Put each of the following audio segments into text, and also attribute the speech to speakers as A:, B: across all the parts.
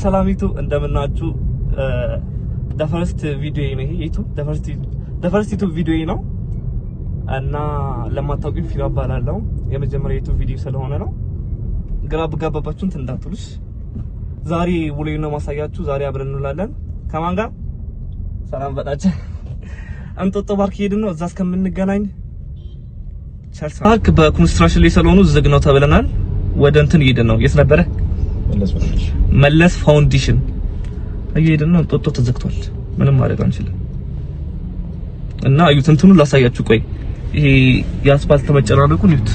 A: ሰላሚቱ እንደምናችሁ the first video ነው ይሄ the first YouTube video ነው እና ለማታውቁኝ ፊራ ባላለው የመጀመሪያ YouTube video ስለሆነ ነው ግራብ ጋባባችሁን እንዳትሉሽ ዛሬ ውሎዬን ነው ማሳያችሁ ዛሬ አብረን እንውላለን ከማን ጋር ሰላም በላችሁ እንጦጦ ፓርክ ሄድን ነው እዛ እስከምንገናኝ ቸርስ ፓርክ በኮንስትራክሽን ላይ ስለሆኑ ዝግ ነው ተብለናል ወደ እንትን ሄድን ነው የት ነበረ መለስ ፋውንዴሽን እየሄድን ነው እንጦጦ ተዘግቷል ምንም ማድረግ አንችልም እና አዩት እንትኑ ላሳያችሁ ቆይ ይሄ የአስፋልት መጨናነቁን ይዩት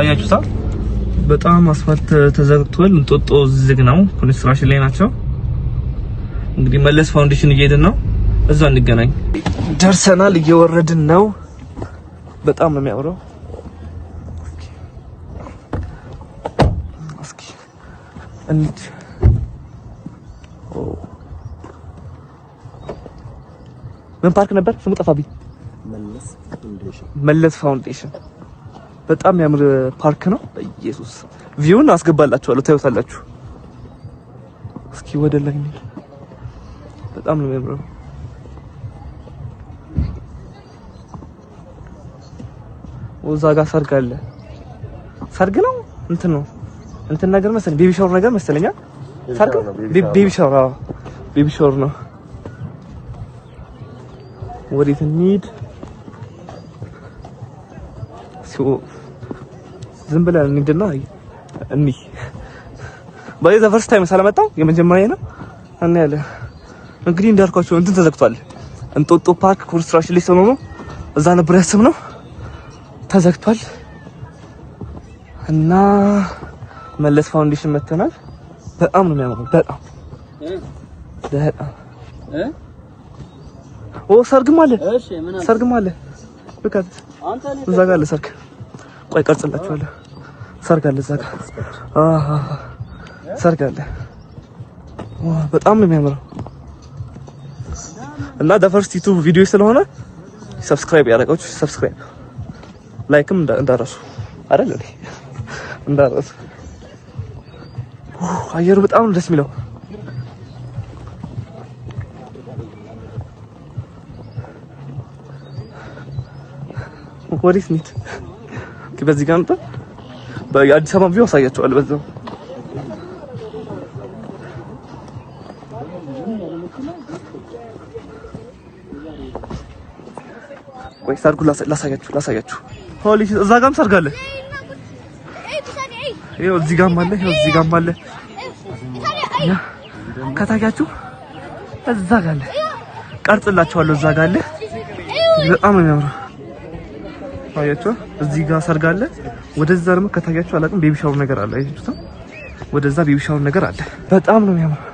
A: አያችሁታ በጣም አስፋልት ተዘግቷል እንጦጦ ዝግ ነው ኮንስትራክሽን ላይ ናቸው እንግዲህ መለስ ፋውንዴሽን እየሄድን ነው እዛ እንገናኝ ደርሰናል እየወረድን ነው በጣም ነው የሚያምረው እስኪ እንት ምን ፓርክ ነበር ስሙ ጠፋብኝ መለስ ፋውንዴሽን በጣም የሚያምር ፓርክ ነው ኢየሱስ ቪውን አስገባላችኋለሁ ታዩታላችሁ እስኪ ወደ ላይ በጣም ነው የሚያምረው ወዛ ጋር ሰርግ አለ ሰርግ ነው እንትን ነገር መሰለኝ ቤቢ ሻወር ነገር መሰለኛ ሰርግ ቤቢ ሻወር ነው ወዴት እንሂድ ዝም ብለን እንሂድና ባይ ዘ ፈርስት ታይም ሳላመጣው የመጀመሪያ ነው እና ያለ እንግዲህ እንዳልኳችሁ እንትን ተዘግቷል እንጦጦ ፓርክ ኮንስትራክሽን ላይ ስለሆነ እዛ ነበር ያሰብነው ተዘግቷል እና መለስ ፋውንዴሽን መተናል በጣም ነው የሚያምረው በጣም ሰርግም አለ ሰርግም አለ በቃት እዛ ጋር አለ ሰርግ ቆይ ቀርጽላችኋለሁ ሰርግ አለ እዛ ጋር ሰርግ አለ በጣም ነው የሚያምረው እና the first YouTube ቪዲዮ ስለሆነ ሰብስክራይብ ያደረጋችሁ ሰብስክራይብ ላይክም እንዳረሱ አይደል እንዳረሱ አየሩ በጣም ደስ የሚለው ወዲስ ኒት በዚህ ጋር እንትን በአዲስ አበባ ቪው አሳያችኋለሁ በዛው ወይ ሰርጉ ላሳያችሁ ሆሊ እዛ ጋርም ሰርግ አለ ይኸው እዚህ ጋርም አለ ያ ከታያችሁ እዛ ጋር አለ ቀርጽላችኋለሁ እዛ ጋር አለ በጣም ነው የሚያምረው አያችሁ እዚህ ጋር ሰርግ አለ ወደዛ ደግሞ ከታያችሁ አላውቅም ቤቢ ሻወር ነገር አለ አይታችሁታ ወደዛ ቤቢ ሻወር ነገር አለ በጣም ነው የሚያምረው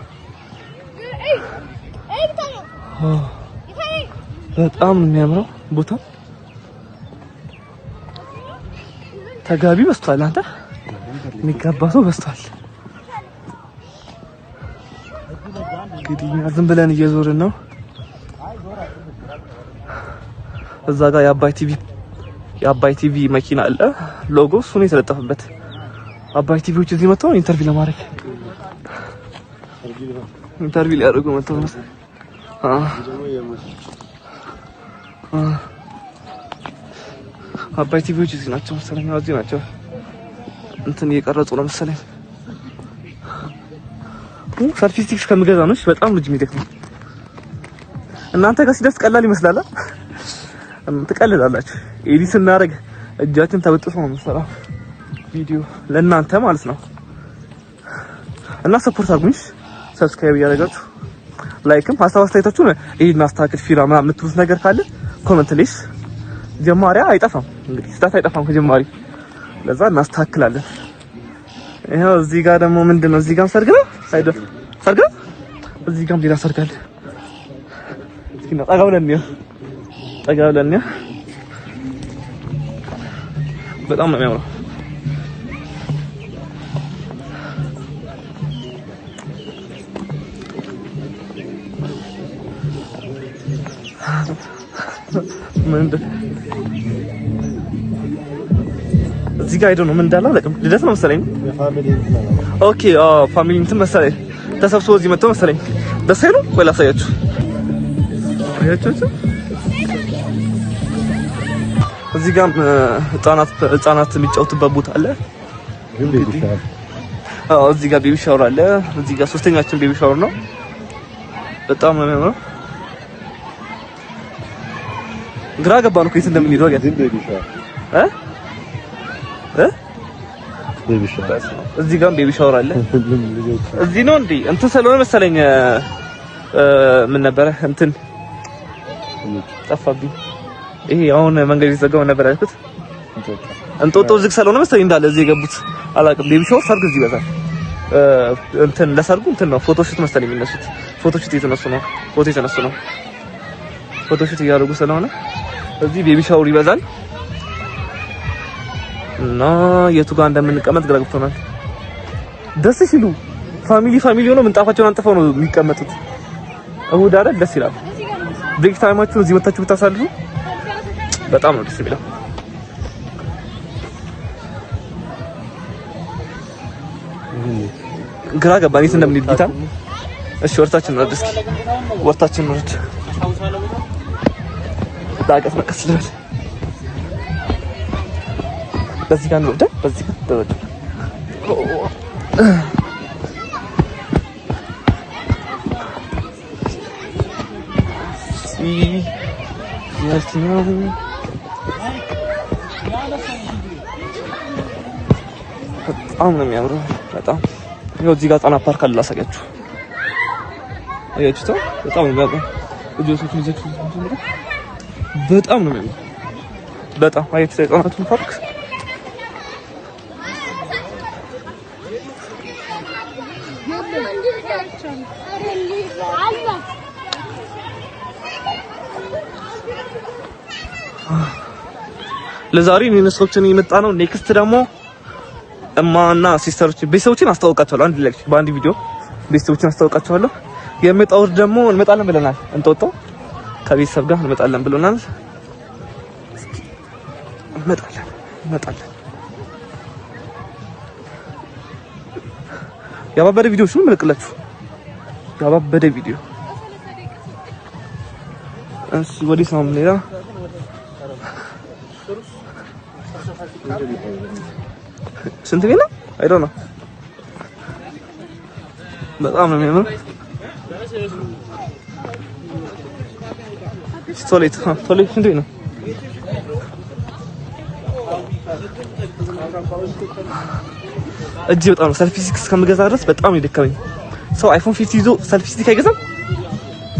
A: በጣም ነው የሚያምረው ቦታው ተጋቢ በስቷል አንተ የሚጋባ ሰው በስቷል እንግዲህ ዝም ብለን እየዞርን ነው እዛ ጋር የአባይ ቲቪ መኪና አለ ሎጎ እሱ ነው የተለጠፈበት አባይ ቲቪዎች እዚህ መጥተው ኢንተርቪው ለማድረግ ኢንተርቪው ሊያደርጉ መጥተው ነው አባይ ቲቪዎች እዚህ ናቸው መሰለኝ እዚህ ናቸው እንትን እየቀረጹ ነው መሰለኝ ሰልፊ ስቲክስ ከምገዛ ነው በጣም ልጅ የሚደክመው እናንተ ጋር ሲደርስ ቀላል ይመስላል ትቀልዳላችሁ ኤዲት ስናደርግ እጃችን ተበጥሶ ነው የምንሰራው ቪዲዮ ለእናንተ ማለት ነው እና ሰፖርት አድርጉኝ ሰብስክራይብ ያደርጋችሁ ላይክም አስተያየታችሁን ይሄን አስተካክል ፊራ ምናምን የምትሉት ነገር ካለ ኮሜንት ላይ ጀማሪያ አይጠፋም እንግዲህ ስታት አይጠፋም ከጀማሪ ለዛ እናስተካክላለን ይሄው እዚህ ጋር ደግሞ ምንድነው እዚህ ጋር ሰርግ ነው ሳይደፍ ሰርግ እዚህ ጋርም ሌላ ሰርግ አለ እስኪ ጠጋ ብለን በጣም ነው የሚያምረው እዚህ ጋር አይደው ነው ምን እንዳለ አላውቅም። ልደት ነው መሰለኝ። ኦኬ ፋሚሊ እንትን መሰለኝ ተሰብስበው እዚህ መጥተው መሰለኝ። ደስ አይሉ ወይ ላሳያችሁ። አያችሁ እዚህ ጋር ህፃናት የሚጫወቱበት ቦታ አለ። እዚህ ጋር ቤቢ ሻወር አለ። እዚህ ጋር ሶስተኛችን ቤቢ ሻወር ነው። በጣም ነው የሚያምረው። ግራ ገባን እኮ የት እንደምንሄድ ወገን ቤቢ ሻወር እዚህ ጋር ቤቢ ሻወር አለ። እዚህ ነው እንዴ እንትን ስለሆነ መሰለኝ ምን ነበረ እንትን ጠፋብኝ። ይሄ አሁን መንገድ የተዘጋው ነበር ያልኩት እንጦጦ ዝግ ስለሆነ መሰለኝ እንዳለ እዚህ የገቡት አላውቅም። ቤቢ ሻወር ሰርግ እዚህ ይበዛል። እንትን ለሰርጉ እንትን ነው ፎቶ ሹት መሰለኝ የሚነሱት። ፎቶ ሹት የተነሱ ነው። ፎቶ የተነሱ ነው። ፎቶ ሹት እያደረጉ ስለሆነ እዚህ ቤቢ ሻወር ይበዛል። እና የቱ ጋር እንደምንቀመጥ ግራ ገብቶናል። ደስ ሲሉ ፋሚሊ ሆኖ ምንጣፋቸውን አንጥፈው ነው የሚቀመጡት። እሁድ አይደል? ደስ ይላል። ብሬክ ታይማችሁን እዚህ መታችሁ ብታሳልፉ በጣም ነው ደስ የሚለው። ግራ ገባኝ የት እንደምንሄድ ጌታ። እሺ ወርታችን ነው እስኪ ወርታችን ነው። ዳቀስ መቀስ ልበል። በዚህ ጋር ነው በዚህ ጋር ደረጃ በጣም ነው የሚያምረው። በጣም ይኸው እዚህ ጋር ጣና ፓርክ አለ ላሳያችሁ። አያችሁት? በጣም ነው የሚያምረው። ልጆቹ በጣም ነው የሚያምረው። በጣም አያችሁት? የጣናቱን ፓርክ ለዛሬ እነሱን የመጣ ነው። ኔክስት ደግሞ እማና ሲስተሮች ቤተሰቦችን አስተዋውቃቸዋለሁ። አንድ ላይ በአንድ ቪዲዮ ቤተሰቦችን አስተዋውቃቸዋለሁ። የመጣው ደግሞ እንመጣለን ብለናል። እንጦጦ ከቤተሰብ ጋር እንመጣለን ብለናል። እንመጣለን ያባበደ ቪዲዮሽ ምን መልክላችሁ ያባበደ ቪዲዮ። እሺ ወዲህ ነው ሌላ ስንት ቤት ነው? አይ ዶንት ኖ። በጣም ነው የሚያምረው። ቶሌት ስንት ቤት ነው? እጅ በጣም ነው ሰልፊ ስቲክ እስከምገዛ ድረስ በጣም ነው የደከመኝ። ሰው አይፎን 50 ይዞ ሰልፊ ስቲክ አይገዛም?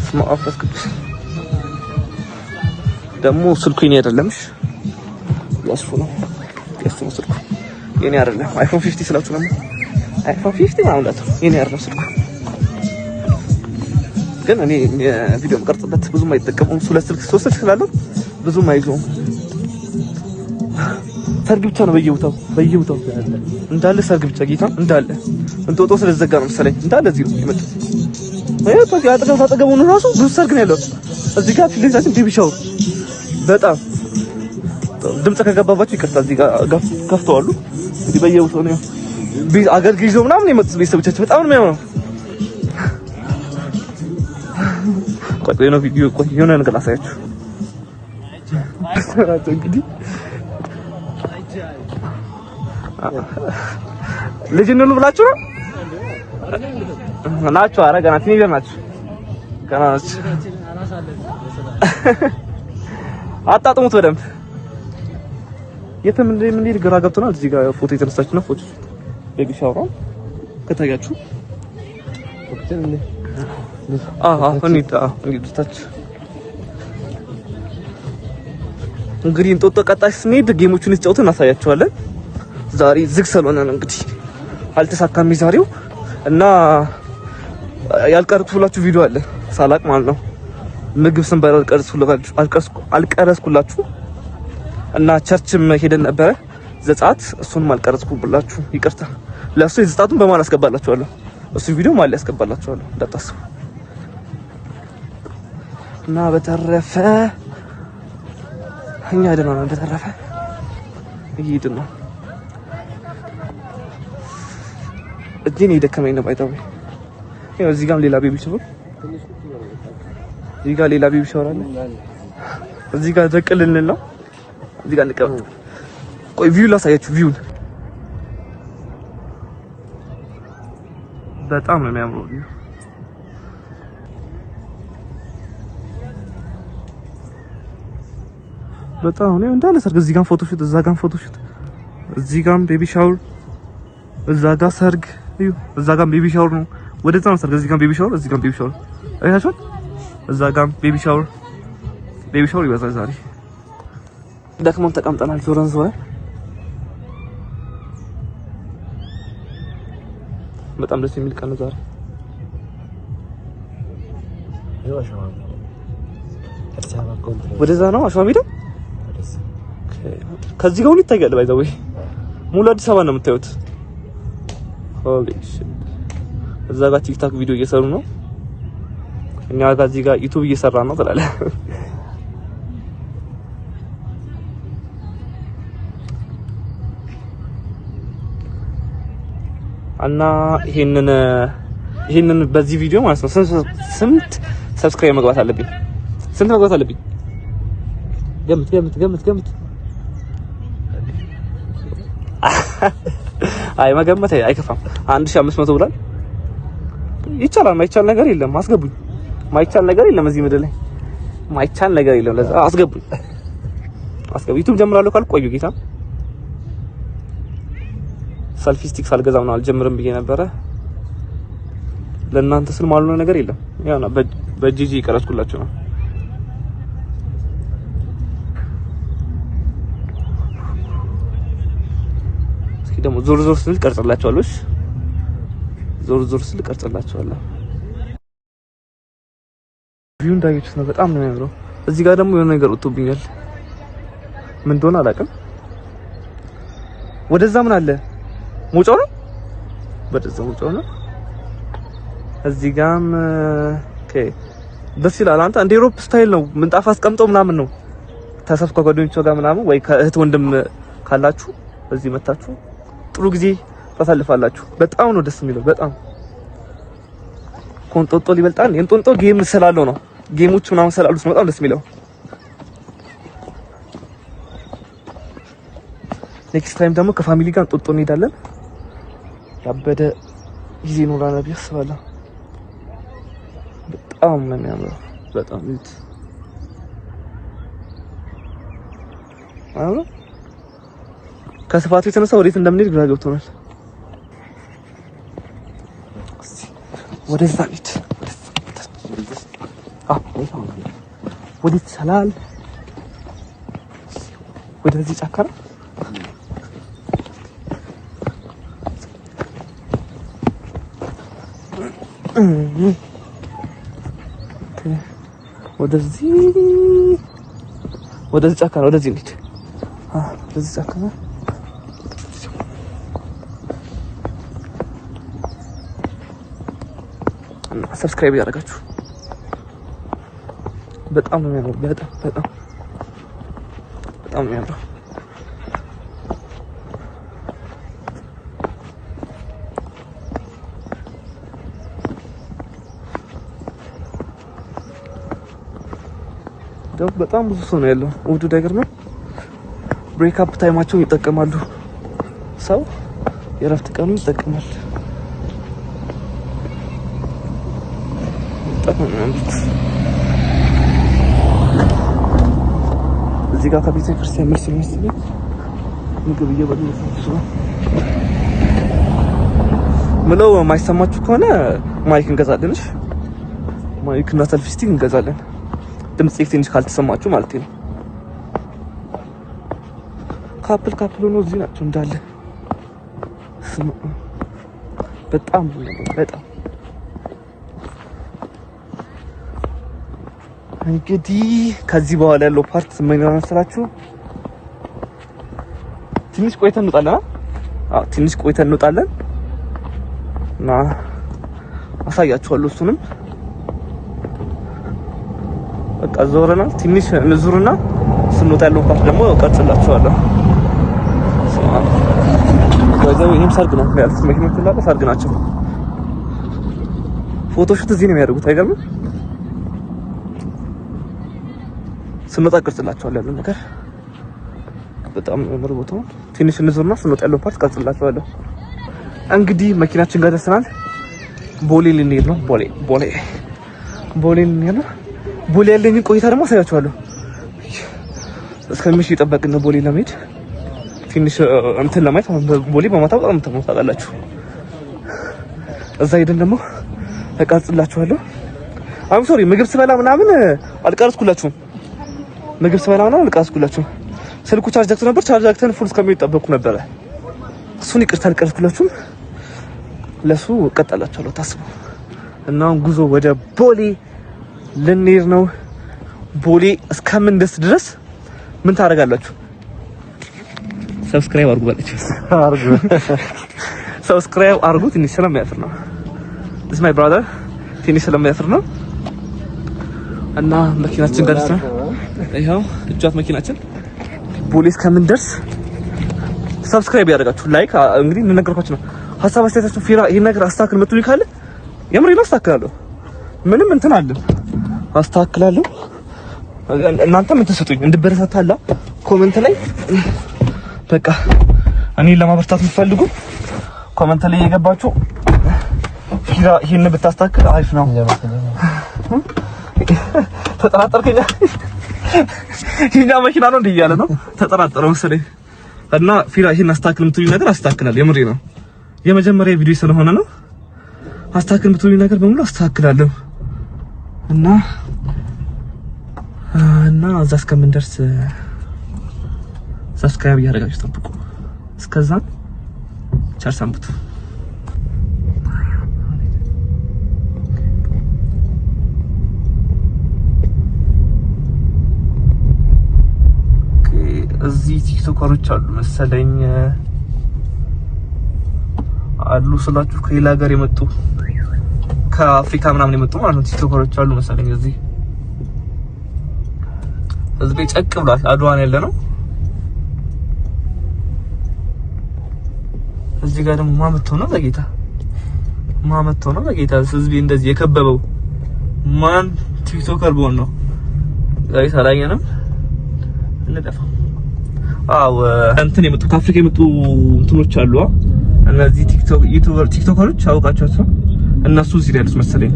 A: ስማአፈስ ቅዱስ ደግሞ ስልኩ የኔ አይደለምሽ ያስፉ ነው ስልኩ የኔ አይደለም። አይፎን 50 ስላችሁ ነው አይፎን 50 ማለት ነው የኔ አይደለም ስልኩ። ግን እኔ ቪዲዮ መቀርጽበት ብዙም አይጠቀሙም። ሁለት ስልክ ሶስት ስልክ ስላለው ብዙም አይዞም። ሰርግ ብቻ ነው በየቦታው እንዳለ ሰርግ ብቻ ጌታ እንዳለ እንጦጦ ስለዘጋ ነው መሰለኝ እንዳለ እዚህ ነው የመጡት። አጠገቡ ነው ራሱ ብዙ ሰርግ ነው ያለው። እዚህ ጋር ፊልምታችን ቤቢ ሻወር በጣም ድምጽ ከገባባችሁ ይቅርታ። እዚህ ጋር ከፍተዋሉ እንግዲህ በየቦታው ነው አገልግል ይዘው ምናምን የመጡት ቤተሰቦቻችን በጣም ነው የሚያምረው። ቆይ ነው ቪዲዮ የሆነ ነገር ላሳያችሁ እንግዲህ ልጅ እንሉ ብላችሁ ነው ናችሁ? ኧረ ገና ትንሽ ናችሁ። አጣጥሙት በደንብ። የትም እንደምንሄድ ግራ ገብቶናል። እዚህ ጋር ፎቶ የተነሳችሁ ነው። ፎቶ ቤቢ ሻወር ከታያችሁ እንግዲህ እንጦጦ ቀጣይ ስንሄድ ጌሞቹን እንጫወትን እናሳያችኋለን። ዛሬ ዝግ ስለሆነ ነው እንግዲህ አልተሳካም ዛሬው እና ያልቀረጽኩላችሁ ቪዲዮ አለ ሳላቅ ማለት ነው። ምግብ ስንበላ አልቀረጽኩላችሁ እና ቸርችም ሄደን ነበረ ዘጻት እሱንም አልቀረጽኩላችሁ ይቅርታ። ለእሱ የዘጻቱን በማን አስገባላችኋለሁ። እሱ ቪዲዮ ማን ላይ አስገባላችኋለሁ እንዳታስቡ። እና በተረፈ እኛ ደህና ነን። በተረፈ እየሄድን ነው እጄን እየደከመኝ ነው ባይታው። ያው እዚህ ጋርም ሌላ ቤቢ ሻወር፣ እዚህ ጋር ሌላ ቤቢ ሻወር አለ። እዚህ ጋር ዘቅልልን ነው። እዚህ ጋር እንቀመጥ። ቆይ ቪው ላሳያችሁ። ቪውን በጣም ነው የሚያምረው ቪው። በጣም ነው እንዳለ ሰርግ። እዚህ ጋር ፎቶሹት፣ እዛ ጋር ፎቶሹት፣ እዚህ ጋር ቤቢ ሻወር፣ እዛ ጋር ሰርግ። እዩ እዛ ጋር ቤቢ ሻወር ነው። ወደዛ ነው ሰርግ። እዚህ ጋር ቤቢ ሻወር፣ እዚህ ጋር ቤቢ ሻወር። አይታችኋል? እዛ ጋር ቤቢ ሻወር፣ ቤቢ ሻወር ይበዛል ዛሬ። ደክሞን ተቀምጠናል። ዞረን ዞረን በጣም ደስ የሚል ቀን ነው ዛሬ። ወደዛ ነው አሸዋ ሜዳ። ከዚህ ጋር ሁሉ ይታያል። ባይ ዘ ወይ ሙሉ አዲስ አበባ ነው የምታዩት። ሆሊ ሺት። እዛ ጋር ቲክታክ ቪዲዮ እየሰሩ ነው። እኛ ጋር እዚህ ጋር ዩቲዩብ እየሰራ ነው ትላለህ። እና ይሄንን በዚህ ቪዲዮ ማለት ነው ስንት ሰብስክራይብ መግባት አለብኝ? ስንት መግባት አለብኝ? ገምት። አይ መገመት አይከፋም። 1500 ብሏል። ይቻላል። ማይቻል ነገር የለም። አስገቡኝ። ማይቻል ነገር የለም እዚህ ምድር ላይ ማይቻል ነገር የለም። ለዛ አስገቡኝ። ዩቲዩብ ጀምራለሁ ካልኩ ቆዩ ጌታ። ሰልፊ ስቲክ ሳልገዛም ነው አልጀምርም ብዬ ነበረ። ለእናንተ ስል ማለት ነው ነገር የለም። ያው ነው በጂጂ ቀረጽኩላችሁ ነው። እስኪ ደግሞ ዞር ስል ቀርጽላችኋለሁ። ዞር ስል ቀርጽላችኋለሁ። ቪው እንዳያችሁት ነው። በጣም ነው የሚያምረው። እዚህ ጋር ደግሞ የሆነ ነገር ወጥቶብኛል። ምን እንደሆነ አላውቅም። ወደዛ ምን አለ? ሙጫው ነው። ወደዛ ሙጫው ነው። እዚህ ጋርም ኦኬ ደስ ይላል። አንተ እንደ ኢሮፕ ስታይል ነው። ምንጣፍ አስቀምጠው ምናምን ነው። ተሰብስበው ከጓደኞቻቸው ጋር ምናምን ወይ ከእህት ወንድም ካላችሁ እዚህ መታችሁ ጥሩ ጊዜ ታሳልፋላችሁ። በጣም ነው ደስ የሚለው። በጣም ኮንጦጦ ሊበልጣል። የእንጦጦ ጌም ስላለው ነው። ጌሞች ምናምን ስላሉት ነው በጣም ደስ የሚለው። ኔክስት ታይም ደግሞ ከፋሚሊ ጋር እንጦጦ እንሄዳለን። ያበደ ጊዜ ይኖራል ብዬ አስባለሁ። በጣም ነው የሚያምረው። በጣም ይት አሁን ከስፋቱ የተነሳ ወዴት እንደምንሄድ ግራ ገብቶናል። ወደዛ ሂድ። ወዴት ይቻላል? ወደዚህ ጫካ ነው። ወደዚህ ጫካ ነው። ወደዚህ እንሂድ። ወደዚህ ጫካ ነው። ሰብስክራይብ ያደርጋችሁ። በጣም ነው የሚያምረው። በጣም ነው የሚያምረው። በጣም ብዙ ሰው ነው ያለው። ውዱ ነገር ነው። ብሬክ አፕ ታይማቸውን ይጠቀማሉ። ሰው የረፍት ቀኑ ይጠቀማል። እዚህ ጋር ከቤተ ክርስቲያን መልስ የሚመስል ምግብ እየበሉ ነው ምለው። የማይሰማችሁ ከሆነ ማይክ እንገዛለን። እሺ ማይክ እና ሰልፊ ስቲክ እንገዛለን። ድምጽ ትንሽ ካልተሰማችሁ ማለት ነው። ካፕል ሆኖ እዚህ ናቸው እንዳለ። በጣም እንግዲህ ከዚህ በኋላ ያለው ፓርት ምን ይሆናል መሰላችሁ? ትንሽ ቆይተን እንወጣለን። ትንሽ ቆይተን እንወጣለን እና አሳያችኋለሁ እሱንም። በቃ ዞረናል። ትንሽ እንዙርና ስንወጣ ያለው ፓርት ደግሞ ቀርጽላችኋለሁ። ወይዘው ይሄም ሰርግ ነው ያሉት መኪኖች እንዳለ ሰርግ ናቸው። ፎቶሹት እዚህ ነው የሚያደርጉት። አይገርምም? ስንወጣ ቀርጽላችኋለሁ ያለው ነገር በጣም ምርጥ ቦታው ትንሽ እንዞርና ስንወጣ ያለው ፓርት ቀርጽላችኋለሁ። እንግዲህ መኪናችን ጋር ደርሰናል። ቦሌ ልንሄድ ነው። ቦሌ ልንሄድ ነው። ቦሌ ያለኝ ቆይታ ደግሞ አሳያችኋለሁ። እስከምሽ እየጠበቅን ነው ቦሌ ለመሄድ ትንሽ እንትን ለማየት ቦሌ በማታ በጣም ተሞታላችሁ። እዛ ሄደን ደግሞ ተቀርጽላችኋለሁ። አሁን ሶሪ ምግብ ስበላ ምናምን አልቀረጽኩላችሁም። ስልኩ ቻርጅ አክቶ ነበር። ቻርጅ አክተን ፉል እስከሚጠበቁ ነበር። እሱን ይቅርታ አልቀረጽኩላችሁም። ለሱ እቀጣላችኋለሁ ታስቡ። እና አሁን ጉዞ ወደ ቦሌ ልንሄድ ነው። ቦሌ እስከምንደርስ ድረስ ምን ታደርጋላችሁ? ሰብስክራይብ አድርጉ ባለች ሰብስክራይብ አድርጉ። ትንሽ ስለሚያፍር ነው this my brother ትንሽ ስለሚያፍር ነው። እና መኪናችን ጋር ደርሰናል። ይሄው እጇት መኪናችን ቦሌ እስከምንደርስ ሰብስክራይብ ያደርጋችሁ ላይክ እንግዲህ እንነገርኳችሁ ነው። ሀሳብ አስተያየታችሁ ፊራ ይሄን ነገር አስተካክል የምትሉኝ ካለ የምሬን አስተካክላለሁ። ምንም እንትን አለ አስተካክላለሁ። እናንተ ምን ተሰጡኝ እንድበረታታላ ኮሜንት ላይ በቃ እኔን ለማበርታት የምትፈልጉ ኮሜንት ላይ የገባችሁ ፊራ ይሄን ብታስተካክል አሪፍ ነው። ተጠራጠርከኝ ይሄኛ መኪና ነው እንዲያለ ነው ተጠራጠረው መሰለኝ። እና ፊራ ይሄን አስተካክል የምትሉኝ ነገር አስተካክላለሁ። የምሬ ነው። የመጀመሪያ ቪዲዮ ስለሆነ ነው። አስተካክል የምትሉኝ ነገር በሙሉ አስተካክላለሁ። እና እዛ እስከምንደርስ ሰብስክራይብ እያደረጋችሁ ጠብቁ። እስከዛ ቸር ሰንብቱ። እዚህ ቲክቶከሮች አሉ መሰለኝ አሉ ስላችሁ ከሌላ ሀገር የመጡ ከአፍሪካ ምናምን የመጡ ማለት ነው። ቲክቶከሮች አሉ መሰለኝ እዚህ ህዝቤ ጨቅ ብሏል። አድዋን ያለ ነው። እዚህ ጋር ደግሞ ማመቶ ነው በጌታ ህዝቤ እንደዚህ የከበበው ማን ቲክቶከር ቢሆን ነው? ጋይስ አላየንም እንደጠፋ እንትን የመጡ ከአፍሪካ የመጡ እንትኖች አሉ። እነዚህ ቲክቶከሮች አውቃቸዋቸው። እነሱ እዚህ ያሉት መሰለኝ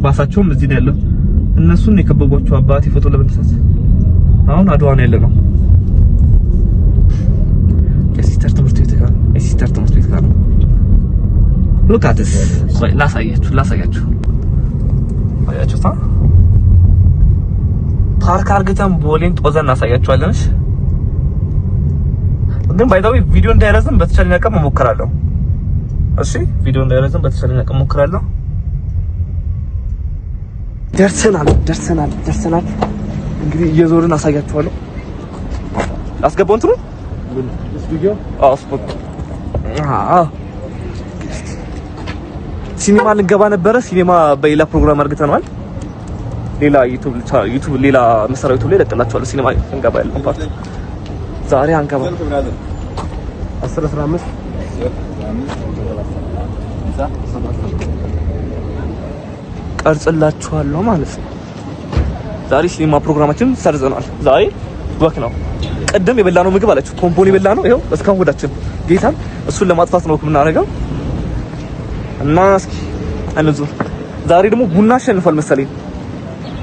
A: ባሳቸውም እዚህ ያለው እነሱን የከበቧቸው አባቴ ፎቶ ለመነሳት አሁን አድዋን ያለ ነው። የሲስተር ትምህርት ቤት ጋር ሉካትስ ላሳያችሁ አያችሁታ። ፓርክ አርግተን ቦሌን ጦዘን እናሳያችኋለን። ግን ባይዛው ቪዲዮ እንዳይረዝም በተቻለኝ አቅም እሞክራለሁ። እሺ ቪዲዮ እንዳይረዝም በተቻለኝ አቅም እሞክራለሁ። ደርሰናል። እንግዲህ እየዞርን አሳያችኋለሁ። አስገባው እንትኑ ስቱዲዮ ሲኒማ ልንገባ ነበረ። ሲኒማ በሌላ ፕሮግራም አድርገናል። ሌላ ዩቲዩብ ሌላ መሰራው ዩቲዩብ ላይ ለቀላችኋለሁ። ሲኒማ እንገባ ያለው ፓርት ዛሬ አንገባ 10-15 ቀርጽላችኋለሁ ማለት ነው። ዛሬ ሲኒማ ፕሮግራማችን ሰርዘናል። ዛሬ ወክ ነው። ቀደም የበላነው ምግብ አላችሁ ኮምፖኒ የበላነው ይሄው እስካሁን ወዳችን ጌታን እሱን ለማጥፋት ነው የምናደርገው። እና እስኪ እንዙር። ዛሬ ደግሞ ቡና አሸንፏል መሰለኝ።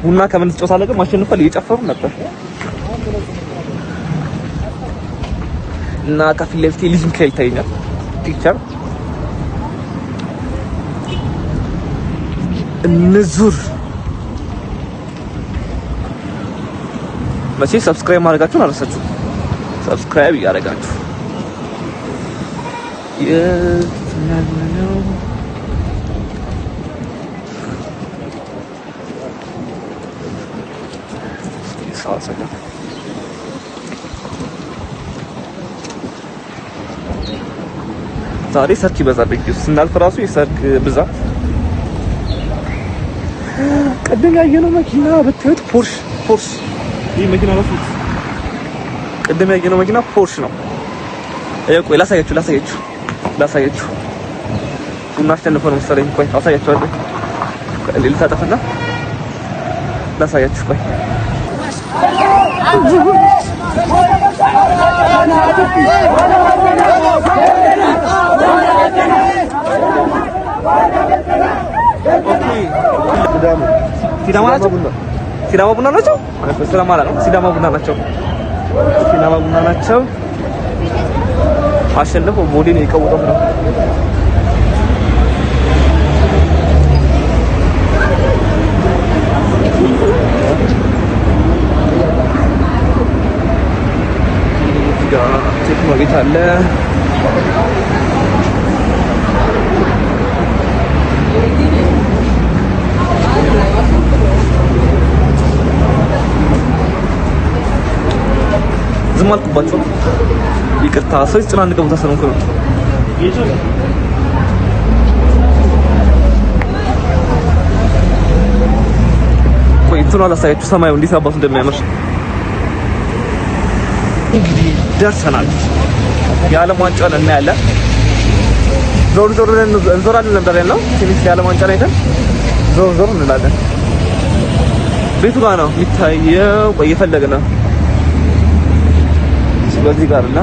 A: ቡና ከምን ተጫውታለህ ግን ማሸንፏል። እየጨፈሩ ነበር እና ከፊት ለፊቴ ልጅ ሚካኤል ይታየኛል። ፒክቸር እንዙር። መቼ ሰብስክራይብ ማድረጋችሁን አረሳችሁ። ሰብስክራይብ ያደርጋችሁ ዛሬ ሰርግ ይበዛል። ስናልፍ ራሱ የሰርግ ብዛት። ቀደም ያየነው መኪና ብትወጥ ፖርሽ ይሄ መኪና ራሱ ቀደም ያየነው መኪና ፖርሽ ነው። ቆይ ላሳያችሁ ላሳያችሁ። ቡና አሸንፎ ነው መሰለኝ። ቆይ አሳያችኋለሁ። ሌላ ታጠፍና ላሳያችሁ። ቆይ ሲዳማ ቡና ናቸው። ሲዳማ ቡና ናቸው። አሸንፈው ቦዲን ይቀውጠው ነው። ቴክኖ ቤት አለ። ዝም አልኩባቸው። ይቅርታ ሰው ይጨናነቀ ቦታ ስለሆንኩ ነው። ቆይ እንትኑ አላሳያችሁ ሰማዩ እንዴት አባቱ እንደሚያምር። እንግዲህ ደርሰናል። የዓለም ዋንጫውን እናያለን። ዞር ብለን እንዞራለን ነበር ያለው። ትንሽ የዓለም ዋንጫ ላይ ዞር እንላለን። ቤቱ ጋር ነው የሚታየው። ቆይ እየፈለግን ነው በዚህ ጋር እና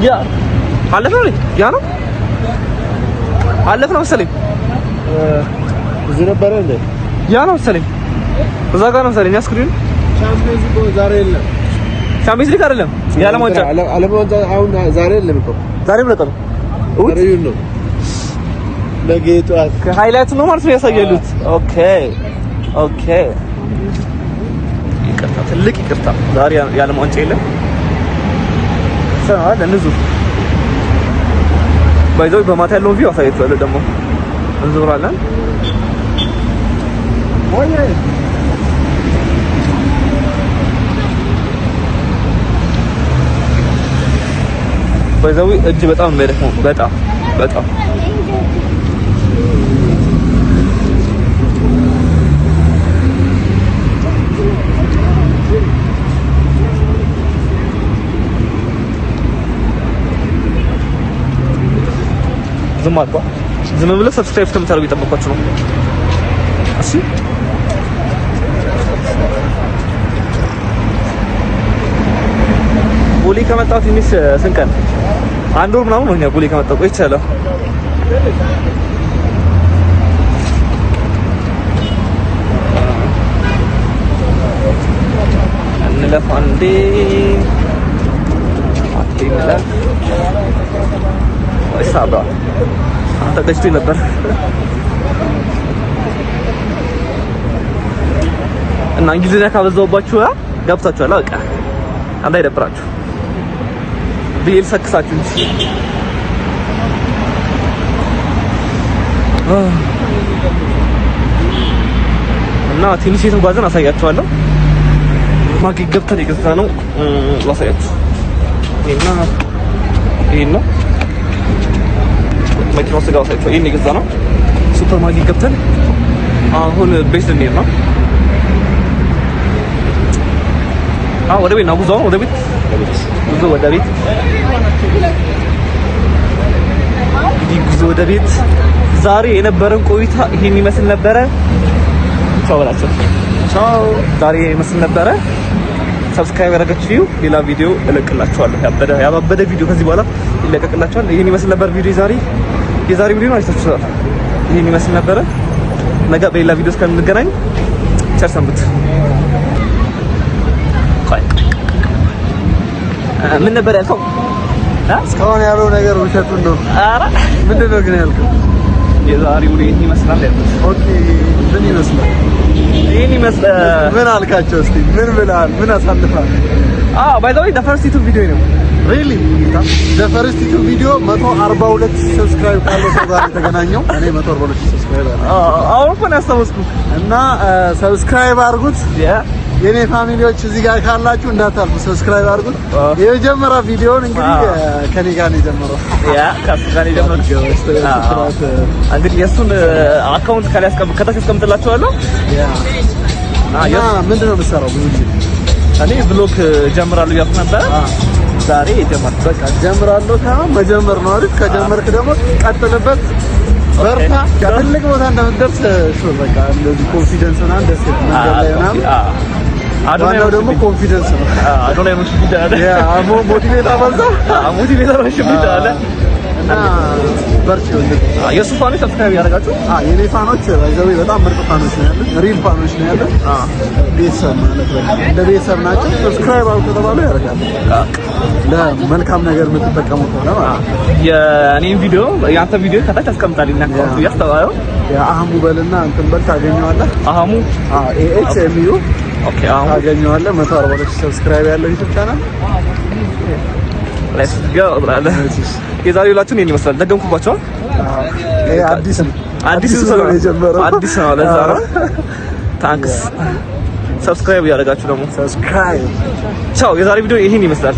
A: ያ አለፈው ነው አለፈው መሰለኝ። እዚህ ነበር እንዴ? ያ ነው መሰለኝ። እዛ ጋር ነው መሰለኝ። ያስክሪን ቻምፒየንስ ሊግ ዛሬ የለም። ቻምፒየንስ ሊግ አይደለም የዓለም ዋንጫ አሁን ዛሬ የለም እኮ ዛሬ ነው ነው ለጌቱ ሃይላይት ነው ማለት ነው ያሳያሉት። ኦኬ ይቅርታ፣ ትልቅ ይቅርታ። ዛሬ የዓለም ዋንጫ የለም። ሰናል እንዙ ባይዘው በማታ ያለውን ቪው አሳያችኋለሁ። ደግሞ እንዞራለን። ወይ ባይዘው እጅ በጣም የሚያደክመው በጣም ዝም ብለው ሰብስክራይብ እስከምታደርጉ እየጠበኳችሁ ነው። እሺ ቦሌ ከመጣሁ ትንሽ ስንት ቀን አንድ ወር ምናምን ነው። እኛ ቦሌ ከመጣሁ ቆይቻለሁ። እንለፍ አንዴ አትይምላ ሳባ ተገጭቶ ነበር። እና እንግሊዝኛ ካበዛውባችሁ ገብታችኋል። በቃ እንዳይደብራችሁ ቢል ሰክሳችሁ እንጂ እና ትንሽ የተጓዘን አሳያችኋለሁ። ማጊ ገብተን የገዛ ነው ላሳያችሁ። ይሄን ነው መኪናው ስጋው ሳይፈው ይሄን የገዛ ነው። ሱፐር ማርኬት ገብተን አሁን ቤት ልንሄድ ነው። ወደ ቤት ነው ጉዞ። ወደ ቤት ጉዞ ወደ ቤት። ዛሬ የነበረን ቆይታ ይሄን ይመስል ነበረ። ቻው በላቸው። ቻው። ዛሬ ይመስል ነበረ። ሰብስክራይብ ያደረጋችሁ ሌላ ቪዲዮ እለቅላችኋለሁ። ያባበደ ቪዲዮ ከዚህ በኋላ ይለቀቅላችኋል። ይሄን ይመስል ነበር ቪዲዮ የዛሬ ቪዲዮ ነው። አይታችኋል። ይሄን ይመስል ነበረ። ነገ በሌላ ቪዲዮ እስከምንገናኝ ቸር ሰንብቱ። ምን ነበር ያልከው? እስካሁን ያለው ነገር ውሸቱን ነው። ኧረ ምንድን ነው ግን ያልከው? የዛሬው ይሄን ይመስላል ያልኩት። ኦኬ ምን ይመስላል? ይሄን ይመስላል። ምን አልካቸው እስቲ? ምን ብለሃል? ምን አሳልፈሃል? ባይ ዘ ወይ the first YouTube ቪዲዮ ነው። ሪሊ the first YouTube ቪዲዮ 142 ሰብስክራይብ ካለው ሰው ጋር የተገናኘው እኔ 142 ሰብስክራይብ አለ። አሁን እኮ ነው ያስታወስኩት። እና ሰብስክራይብ አድርጉት። የኔ ፋሚሊዎች እዚህ ጋር ካላችሁ እንዳታልፉ ሰብስክራይብ አድርጉት። የመጀመሪያ ቪዲዮውን እንግዲህ ከኔ ጋር ነው የጀመረው። ከሱ ጋር ነው የጀመረው። እንግዲህ የሱን አካውንት ከታች አስቀምጥላችኋለሁ። ምንድን ነው የምትሰራው? ብዙ ጊዜ እኔ ብሎክ ጀምራለሁ ያልኩ ነበር። ዛሬ ጀመርኩ።
B: በቃ ጀምራለሁ ታም መጀመር ነው አይደል? ከጀመርክ ደግሞ ቀጥልበት፣ በርታ። ትልቅ ቦታ እንደምትደርስ ሹር በቃ እንደዚህ ኮንፊደንስ እና ደስ ይላል ምናምን። አዶናይ ደግሞ ኮንፊደንስ ነው።
A: አዶናይ ነው ሽቢዳለ ያ
B: ሞቲቬት አባዛ
A: ሞቲቬተር ነው ሽቢዳለ
B: እና በርቺ ወንድ
A: የሱ ፋኖች ሰብስክራይብ ያደርጋችሁ።
B: የኔ ፋኖች ባይዘው በጣም ምርጥ ፋኖች ነው ያሉት፣ ሪል ፋኖች ነው ያሉት። ቤተሰብ ማለት ነው፣ እንደ ቤተሰብ ናቸው። ሰብስክራይብ አድርጉ ተባሉ ያደርጋሉ። ለመልካም ነገር የምትጠቀሙ ከሆነ
A: የኔን ቪዲዮ ያንተ ቪዲዮ ከታች አስቀምጣልኝ እና ያስተዋየው
B: የአህሙ በልና እንትን በል ታገኘዋለህ።
A: አህሙ
B: ኤችኤምዩ ኦኬ ታገኘዋለህ። 142 ሰብስክራይብ ያለው ዩቲዩብ ቻናል
A: ሌትስ ጎ ብራዘር። የዛሬው ላችሁን ይሄን ይመስላል። ደገምኩባቸው።
B: አዲስ ነው
A: የጀመረው አዲስ ነው። ለዛ ነው። ታንክስ። ሰብስክራይብ ያደርጋችሁ ደግሞ
B: ሰብስክራይብ።
A: ቻው። የዛሬው ቪዲዮ ይሄን ይመስላል።